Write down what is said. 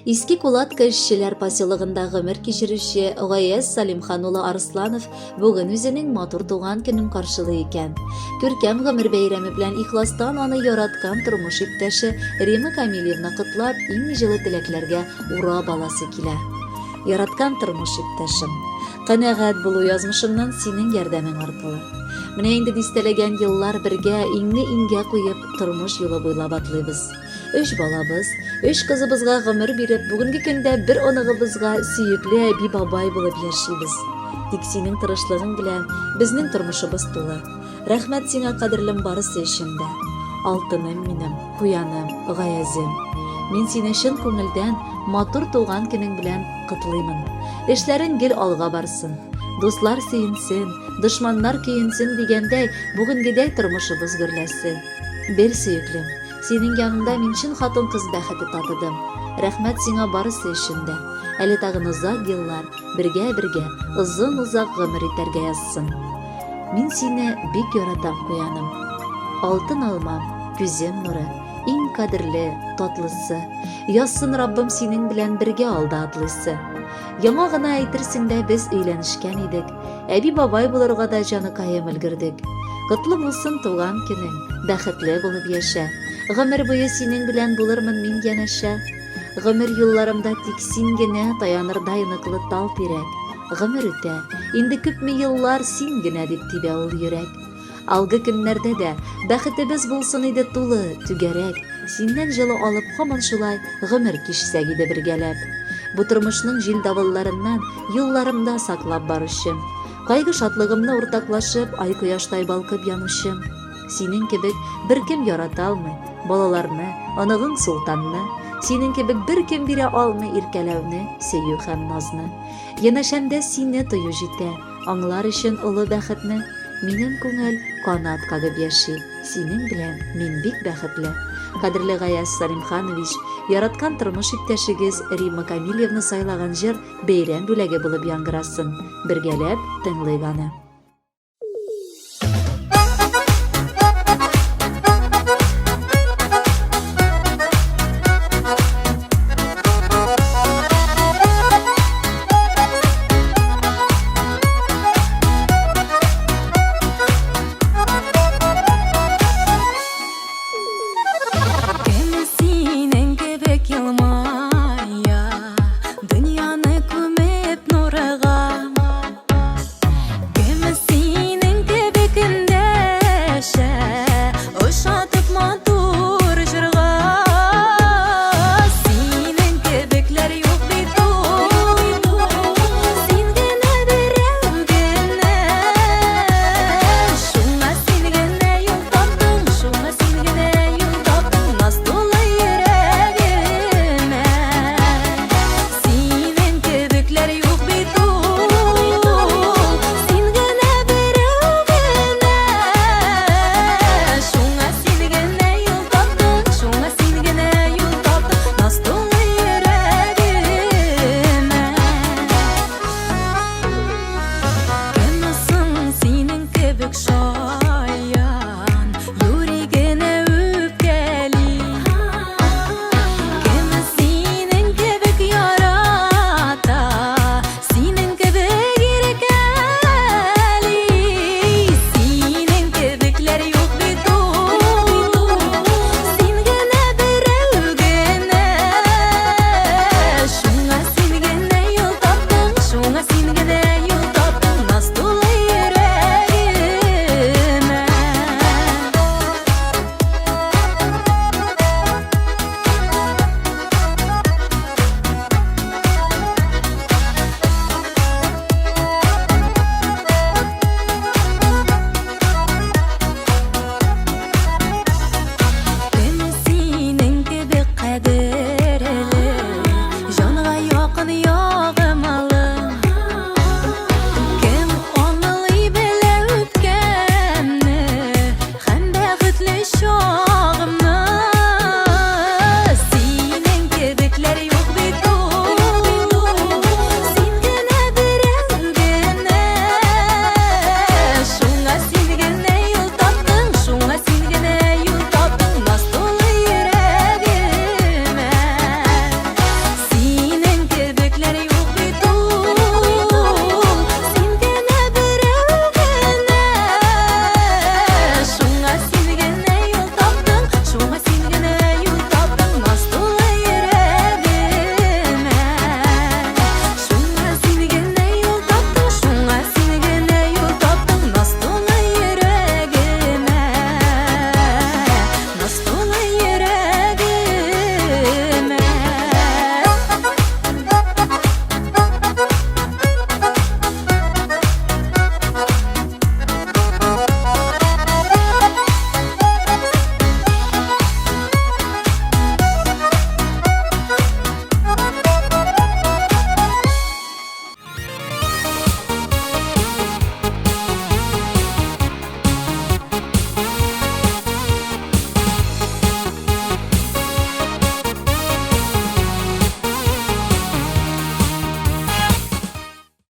Иске Кулатка эшчеләр поселогында гомер кичерүче Гаяз Салимхан улы Арсланов бүген үзенең матур туган көнен каршылый икән. Күркәм гомер бәйрәме белән ихластан аны яраткан тормыш иптәше Рима Камилевна котлап, иң җылы теләкләргә ура баласы килә. Яраткан тормыш иптәшем, канәгать булу язмышымнан синең ярдәмең аркылы. Менә инде дистәләгән еллар бергә иңне иңгә куеп тормыш юлы буйлап атлыйбыз. 3 балабыз, 3 кызыбызга гомер биреп, бүгенге көндә бер оныгыбызга сөекле әби бабай булып яшибез. Тик синең тырышлыгың белән безнең тормышыбыз тулы. Рәхмәт сиңа, кадерлем, барысы өчен дә. Алтыным минем, куяным, Гаязым. Мин сине чын күңелдән матур туган көнең белән котлыймын. Эшләрең гел алга барсын. Дуслар сөенсен, дошманнар көенсен дигәндәй, бүгенгедәй тормышыбыз гөрләсен. Бер сөеклем, синең янында мин чын хатын-кыз бәхете татыдым. Рәхмәт сиңа барысы өчен дә. Әле тагын озак еллар бергә озын-озак гомер итәргә язсын. Мин сине бик яратам, куяным. Алтын алмам, күзем нуры, иң кадерле, татлысы. Язсын Раббым синең белән бергә алда атлыйсы. Яңа гына әйтерсең дә без өйләнешкән идек. Әби бабай булырга да җаныкаем өлгердек. Котлы булсын туган көнең, бәхетле булып яшә. Гомер буе синең белән булырмын мин янәшә. Гомер юлларымда тик син генә таянырдай ныклы тал тирәк. Гомер үтә, инде күпме еллар син генә дип тибә ул йөрәк. Алгы көннәрдә дә бәхетебез булсын иде тулы, түгәрәк. Синнән җылы алып һаман шулай гомер кичсәк иде бергәләп. Бу тормышның җил давылларыннан юлларымда саклап баручым. Кайгы шатлыгымны уртаклашып, ай кояштай балкып янучым. Синең кебек беркем ярата алмый балаларны, аныгың султанны. Синең кебек беркем бирә алмый иркәләүне, сөю һәм назны. Янәшәмдә сине тою җитә, аңлар өчен олы бәхетне. Минем күңел канат кагып яши, синең белән мин бик бәхетле. Кадерле Гаяз Салимханович, яраткан тормыш иптәшегез Рима Камилевна сайлаган җыр бәйрәм бүләге булып яңгырасын. Бергәләп тыңлыйк аны.